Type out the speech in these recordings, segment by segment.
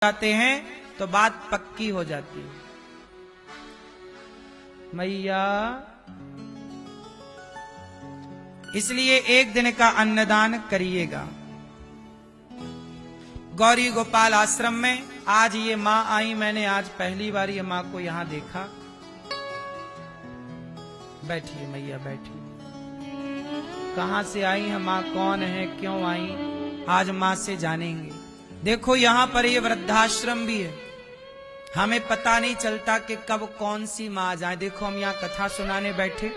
जाते हैं तो बात पक्की हो जाती है। मैया इसलिए एक दिन का अन्नदान करिएगा। गौरी गोपाल आश्रम में आज ये माँ आई, मैंने आज पहली बार ये माँ को यहां देखा। बैठिए मैया बैठिए। कहां से आई है माँ, कौन है, क्यों आई, आज माँ से जानेंगे। देखो यहां पर ये वृद्धाश्रम भी है, हमें पता नहीं चलता कि कब कौन सी माँ आ जाए। देखो हम यहाँ कथा सुनाने बैठे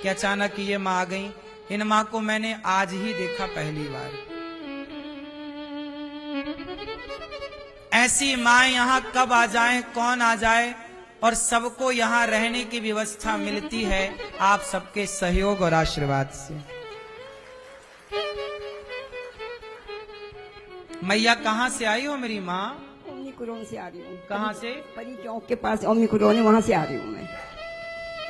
कि अचानक ये माँ आ गई। इन माँ को मैंने आज ही देखा पहली बार। ऐसी माँ यहाँ कब आ जाए, कौन आ जाए, और सबको यहाँ रहने की व्यवस्था मिलती है आप सबके सहयोग और आशीर्वाद से। मैया कहाँ से आई हो मेरी माँ? ओमनी कुरोन से आ रही हूँ। कहाँ से? परी चौक के पास ओमनी कुरोन है, वहाँ से आ रही हूँ मैं।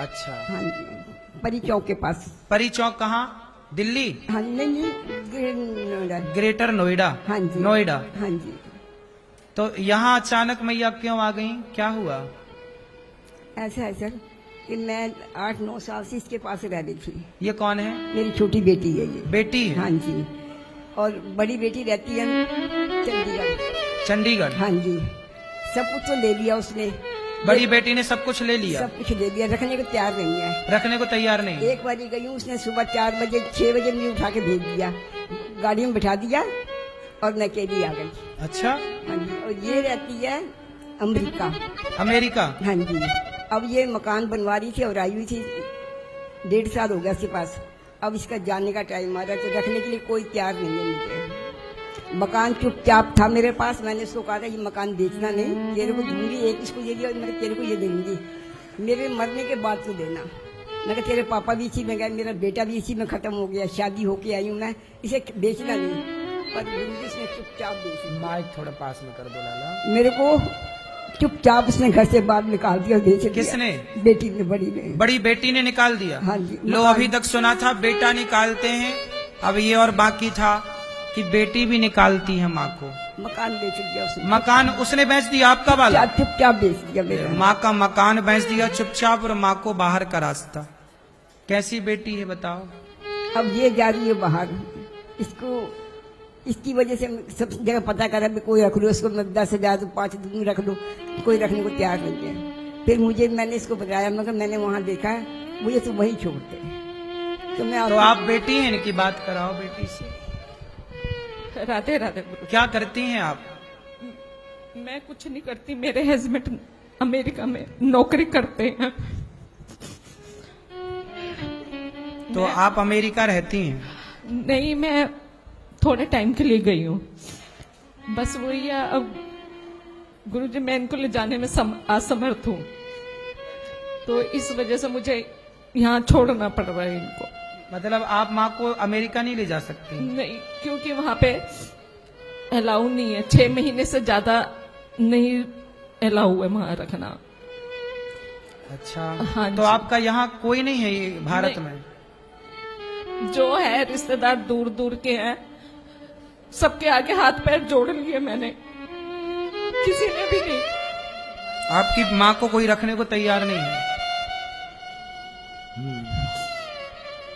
अच्छा हाँ जी, परी चौक के पास। परी चौक कहाँ? दिल्ली? हाँ नहीं, नोएडा। ग्रेटर नोएडा? हाँ जी नोएडा। हाँ जी। तो यहाँ अचानक मैया क्यों आ गई, क्या हुआ? ऐसा है सर कि मैं 8-9 साल से इसके पास रह रही थी। ये कौन है? मेरी छोटी बेटी है ये। बेटी है? हाँ जी। और बड़ी बेटी रहती है चंडीगढ़। चंडीगढ़? हाँ जी। सब कुछ तो ले लिया उसने। बड़ी बेटी ने सब कुछ ले लिया? सब कुछ ले लिया, रखने को तैयार नहीं है। रखने को तैयार नहीं? एक बारी गई हूँ, उसने सुबह 4 बजे 6 बजे मुझे उठा के भेज दिया, गाड़ी में बिठा दिया और मैं अकेली आ गई। अच्छा। हाँ जी। और ये रहती है अमेरिका। अमेरिका? हाँ जी। अब ये मकान बनवा रही थी और आई हुई थी, 1.5 साल हो गया इसके पास। अब इसका जाने का टाइम आ रहा है, तो रखने के लिए कोई तैयार नहीं है मुझे। मकान चुपचाप था मेरे पास, मैंने उसको कहा था ये मकान बेचना नहीं, तेरे को दूंगी, एक इसको ये दिया और मैं तेरे को ये दूंगी, मेरे मरने के बाद तो देना। मैं कहा तेरे पापा भी इसी में गए, मेरा बेटा भी इसी में खत्म हो गया, शादी होके आई हूँ मैं, इसे बेचना नहीं। पर इसने चुपचाप बेच। माइक थोड़ा पास में कर दो लाला। मेरे को चुपचाप उसने घर से बाहर निकाल दिया, बेच दिया। किसने? बेटी ने, बड़ी ने। बड़ी बेटी ने निकाल दिया? हाँ जी। लो अभी तक सुना था बेटा निकालते हैं, अब ये और बाकी था कि बेटी भी निकालती है माँ को। मकान बेच दिया उसने। मकान उसने बेच दिया आपका वाला? चुपचाप बेच दिया मेरा। माँ का मकान बेच दिया चुपचाप, और माँ को बाहर का रास्ता। कैसी बेटी है बताओ? अब ये जा रही है बाहर, इसको इसकी वजह से सब जगह पता करा भी कोई रख लो उसको, मैं 10,000 तो 5 दिन रख लो, कोई रखने को तैयार नहीं है। फिर मुझे, मैंने इसको बताया, मगर मैंने वहाँ देखा है, मुझे तो वही छोड़ते हैं। तो मैं तो आप बेटी हैं, इनकी बात कराओ बेटी से। राधे राधे गुरु। क्या क्या करती हैं आप? मैं कुछ नहीं करती, मेरे हस्बैंड अमेरिका में नौकरी करते हैं। तो आप अमेरिका रहती हैं? नहीं, मैं थोड़े टाइम के लिए गई हूँ, बस वही है। अब गुरुजी मैं इनको ले जाने में असमर्थ हूँ, तो इस वजह से मुझे यहाँ छोड़ना पड़ रहा है इनको। मतलब आप माँ को अमेरिका नहीं ले जा सकती? नहीं, क्योंकि वहां पे अलाउ नहीं है, 6 महीने से ज्यादा नहीं अलाउ है वहां रखना। अच्छा। हाँ तो जी। आपका यहाँ कोई नहीं है ये भारत नहीं। में? जो है रिश्तेदार दूर दूर के हैं, सबके आगे हाथ पैर जोड़ लिए मैंने, किसी ने भी नहीं। आपकी माँ को कोई रखने को तैयार नहीं है?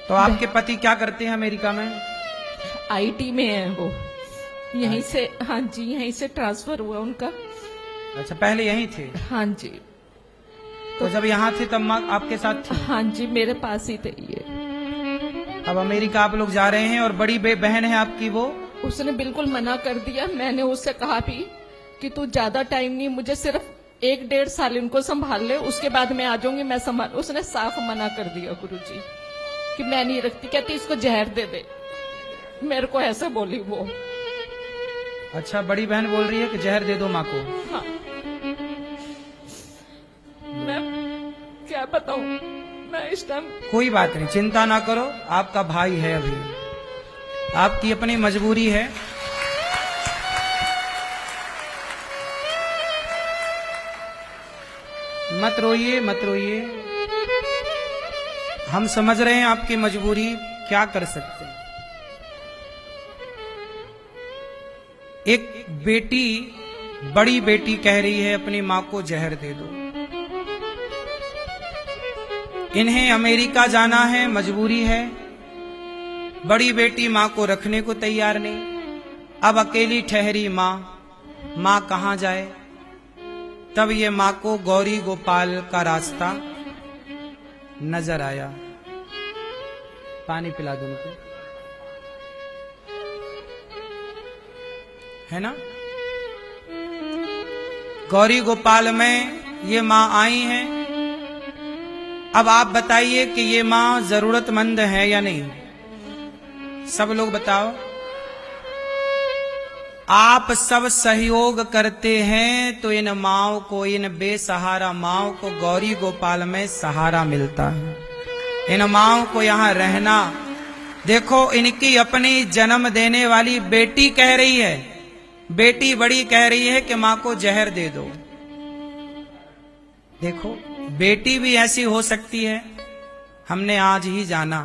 तो आपके पति क्या करते हैं अमेरिका में? आईटी में है वो, यहीं से। हाँ जी, यहीं से ट्रांसफर हुआ उनका। अच्छा, पहले यहीं थे? हाँ जी। तो जब यहाँ थे तब माँ आपके साथ थी? हाँ जी, मेरे पास ही थे ये। अब अमेरिका आप लोग जा रहे हैं, और बड़ी बहन है आपकी, वो उसने बिल्कुल मना कर दिया। मैंने उससे कहा भी कि तू ज्यादा टाइम नहीं, मुझे सिर्फ 1-1.5 साल इनको संभाल ले, उसके बाद मैं आ जाऊंगी, मैं संभाल। उसने साफ मना कर दिया गुरुजी कि मैं नहीं रखती। कहती इसको जहर दे दे, मेरे को ऐसे बोली वो। अच्छा, बड़ी बहन बोल रही है कि जहर दे दो माँ को? हाँ, मैं क्या बताऊं, मैं इस टाइम। कोई बात नहीं, चिंता ना करो, आपका भाई है, अभी आपकी अपनी मजबूरी है। मत रोइए मत रोइए, हम समझ रहे हैं आपकी मजबूरी, क्या कर सकते हैं। एक बेटी बड़ी बेटी कह रही है अपनी माँ को जहर दे दो। इन्हें अमेरिका जाना है, मजबूरी है। बड़ी बेटी माँ को रखने को तैयार नहीं। अब अकेली ठहरी माँ कहां जाए। तब ये माँ को गौरी गोपाल का रास्ता नजर आया। पानी पिला दो उनको, है ना। गौरी गोपाल में ये माँ आई हैं। अब आप बताइए कि ये माँ जरूरतमंद है या नहीं। सब लोग बताओ। आप सब सहयोग करते हैं तो इन माँओं को, इन बेसहारा माँओं को गौरी गोपाल में सहारा मिलता है। इन माँओं को यहाँ रहना। देखो इनकी अपनी जन्म देने वाली बेटी कह रही है, बेटी बड़ी कह रही है कि माँ को जहर दे दो। देखो बेटी भी ऐसी हो सकती है, हमने आज ही जाना।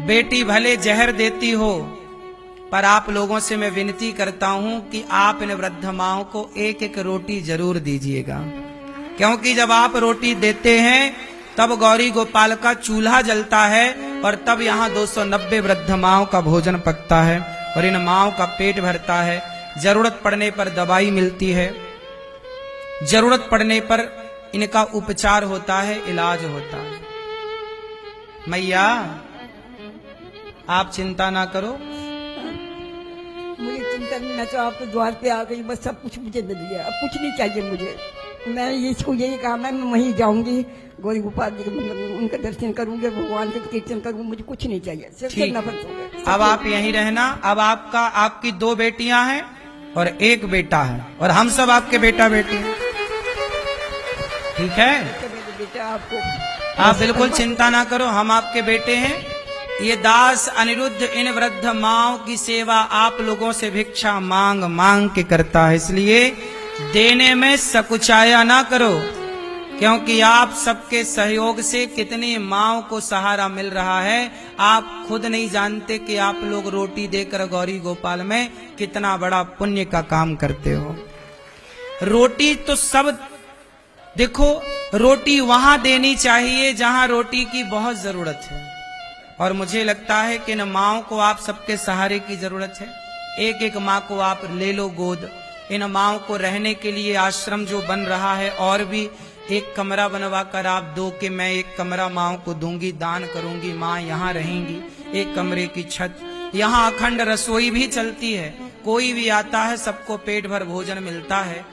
बेटी भले जहर देती हो, पर आप लोगों से मैं विनती करता हूं कि आप इन वृद्ध माओं को एक एक रोटी जरूर दीजिएगा, क्योंकि जब आप रोटी देते हैं तब गौरी गोपाल का चूल्हा जलता है और तब यहाँ 290 वृद्ध माओं का भोजन पकता है और इन माओं का पेट भरता है। जरूरत पड़ने पर दवाई मिलती है, जरूरत पड़ने पर इनका उपचार होता है, इलाज होता है। मैया आप चिंता ना करो। मुझे चिंता नहीं, मैं तो आपके द्वार पे आ गई, बस सब कुछ मुझे मिल गया, अब कुछ नहीं चाहिए मुझे। मैं इसको यही कहा, मैं वहीं जाऊंगी, गौरी गोपाल जी उनका दर्शन करूंगी, भगवान का कीर्तन करूंगी, मुझे कुछ नहीं चाहिए, सिर्फ नफरत हो गई। अब आप यहीं रहना। अब आपकी 2 बेटियां हैं और 1 बेटा है और हम सब आपके बेटा बेटी हैं, ठीक है। बेटा आपको, आप बिल्कुल चिंता ना करो, हम आपके बेटे हैं। ये दास अनिरुद्ध इन वृद्ध माओं की सेवा आप लोगों से भिक्षा मांग मांग के करता है, इसलिए देने में सकुचाया ना करो, क्योंकि आप सबके सहयोग से कितनी माओं को सहारा मिल रहा है। आप खुद नहीं जानते कि आप लोग रोटी देकर गौरी गोपाल में कितना बड़ा पुण्य का काम करते हो। रोटी तो सब, देखो रोटी वहां देनी चाहिए जहां रोटी की बहुत जरूरत है, और मुझे लगता है कि इन माओं को आप सबके सहारे की जरूरत है। एक एक माँ को आप ले लो गोद। इन माओं को रहने के लिए आश्रम जो बन रहा है, और भी एक कमरा बनवा कर आप दो कि मैं एक कमरा माओं को दूंगी, दान करूंगी, माँ यहाँ रहेंगी। एक कमरे की छत, यहाँ अखंड रसोई भी चलती है, कोई भी आता है सबको पेट भर भोजन मिलता है।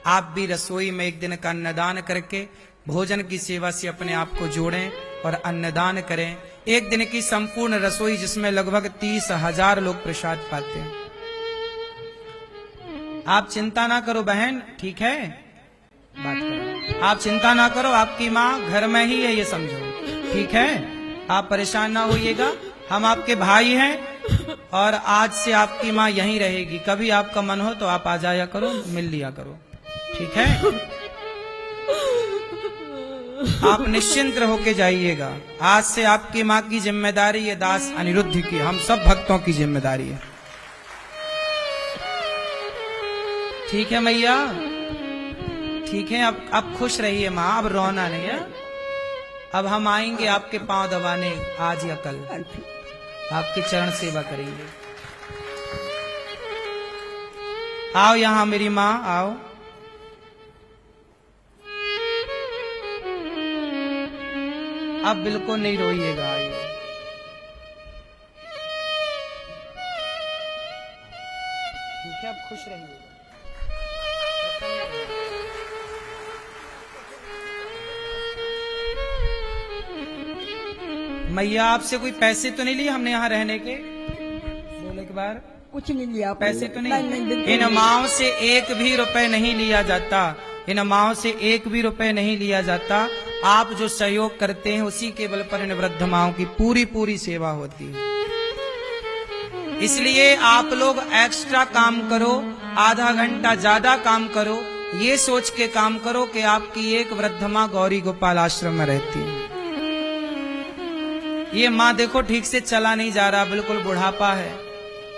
आप भी रसोई में एक दिन का अन्नदान करके भोजन की सेवा से अपने आप को जोड़ें और अन्नदान करें। एक दिन की संपूर्ण रसोई जिसमें लगभग 30,000 लोग प्रसाद पाते हैं। आप चिंता ना करो बहन, ठीक है, बात करो। आप चिंता ना करो, आपकी माँ घर में ही है, ये समझो, ठीक है। आप परेशान ना होइएगा, हम आपके भाई हैं और आज से आपकी माँ यहीं रहेगी। कभी आपका मन हो तो आप आ जाया करो, मिल लिया करो, ठीक है। आप निश्चिंत होके जाइएगा। आज से आपकी माँ की जिम्मेदारी ये दास अनिरुद्ध की, हम सब भक्तों की जिम्मेदारी है, ठीक है मैया, ठीक है। अब खुश रहिए माँ, अब रोना नहीं है। अब हम आएंगे आपके पांव दबाने आज या कल, आपकी चरण सेवा करेंगे। आओ यहाँ मेरी माँ, आओ। अब बिल्कुल नहीं रोइएगा, आइए। ठीक है, अब खुश रहिएगा। मैया आपसे कोई पैसे तो नहीं लिए हमने यहाँ रहने के? बोले के बार कुछ नहीं लिया, पैसे तो नहीं, नहीं। इन माओं से 1 भी रुपए नहीं लिया जाता, इन माओं से 1 भी रुपए नहीं लिया जाता। आप जो सहयोग करते हैं उसी के बल पर इन वृद्ध माओं की पूरी सेवा होती है। इसलिए आप लोग एक्स्ट्रा काम करो, आधा घंटा ज्यादा काम करो, ये सोच के काम करो कि आपकी एक वृद्ध माँ गौरी गोपाल आश्रम में रहती है। ये माँ देखो ठीक से चला नहीं जा रहा, बिल्कुल बुढ़ापा है,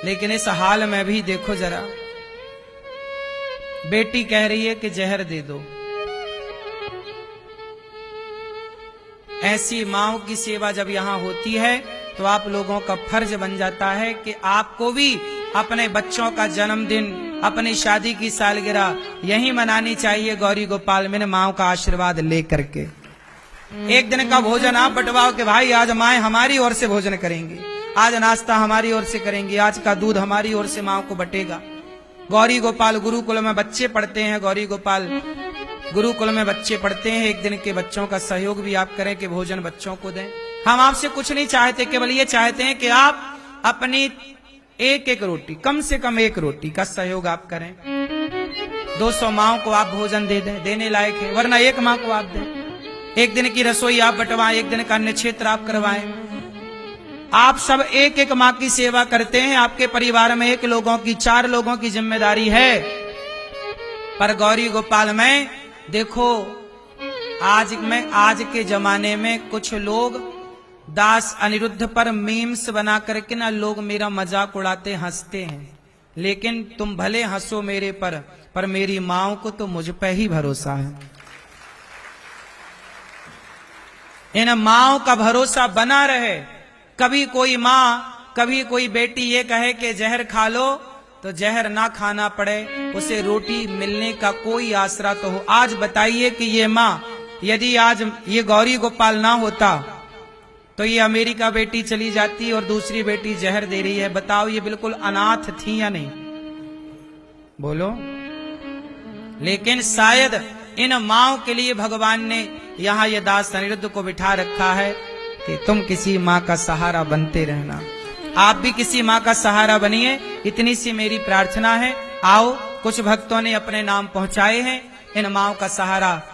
लेकिन इस हाल में भी देखो जरा बेटी कह रही है कि जहर दे दो। ऐसी माओ की सेवा जब यहाँ होती है तो आप लोगों का फर्ज बन जाता है कि आपको भी अपने बच्चों का जन्मदिन, अपनी शादी की सालगिरह यही मनानी चाहिए गौरी गोपाल में माओ का आशीर्वाद लेकर के। एक दिन का भोजन आप बंटवाओ कि भाई आज माए हमारी ओर से भोजन करेंगी, आज नाश्ता हमारी ओर से करेंगी, आज का दूध हमारी ओर से माओ को बटेगा। गौरी गोपाल गुरुकुल में बच्चे पढ़ते हैं, गौरी गोपाल गुरुकुल में बच्चे पढ़ते हैं। एक दिन के बच्चों का सहयोग भी आप करें कि भोजन बच्चों को दें। हम आपसे कुछ नहीं चाहते, केवल ये चाहते हैं कि आप अपनी एक एक रोटी, कम से कम एक रोटी का सहयोग आप करें। 200 माओं को आप भोजन दे दें, देने लायक है, वरना एक माँ को आप दें। एक दिन की रसोई आप बंटवाएं, एक दिन का अन्य क्षेत्र आप करवाएं। आप सब एक एक माँ की सेवा करते हैं। आपके परिवार में 1 लोगों की 4 लोगों की जिम्मेदारी है, पर गौरी गोपाल में देखो आज के जमाने में कुछ लोग दास अनिरुद्ध पर मीम्स बना करके ना लोग मेरा मजाक उड़ाते हंसते हैं, लेकिन तुम भले हंसो मेरे पर मेरी माओ को तो मुझ पे ही भरोसा है। इन माओ का भरोसा बना रहे। कभी कोई माँ, कभी कोई बेटी ये कहे कि जहर खा लो तो जहर ना खाना पड़े, उसे रोटी मिलने का कोई आसरा तो हो। आज बताइए कि ये माँ, यदि आज ये गौरी गोपाल ना होता तो ये अमेरिका बेटी चली जाती और दूसरी बेटी जहर दे रही है। बताओ ये बिल्कुल अनाथ थी या नहीं? बोलो। लेकिन शायद इन माओ के लिए भगवान ने यहाँ ये दास अनिरुद्ध को बिठा रखा है कि तुम किसी माँ का सहारा बनते रहना। आप भी किसी माँ का सहारा बनिए, इतनी सी मेरी प्रार्थना है। आओ, कुछ भक्तों ने अपने नाम पहुंचाए हैं, इन माओ का सहारा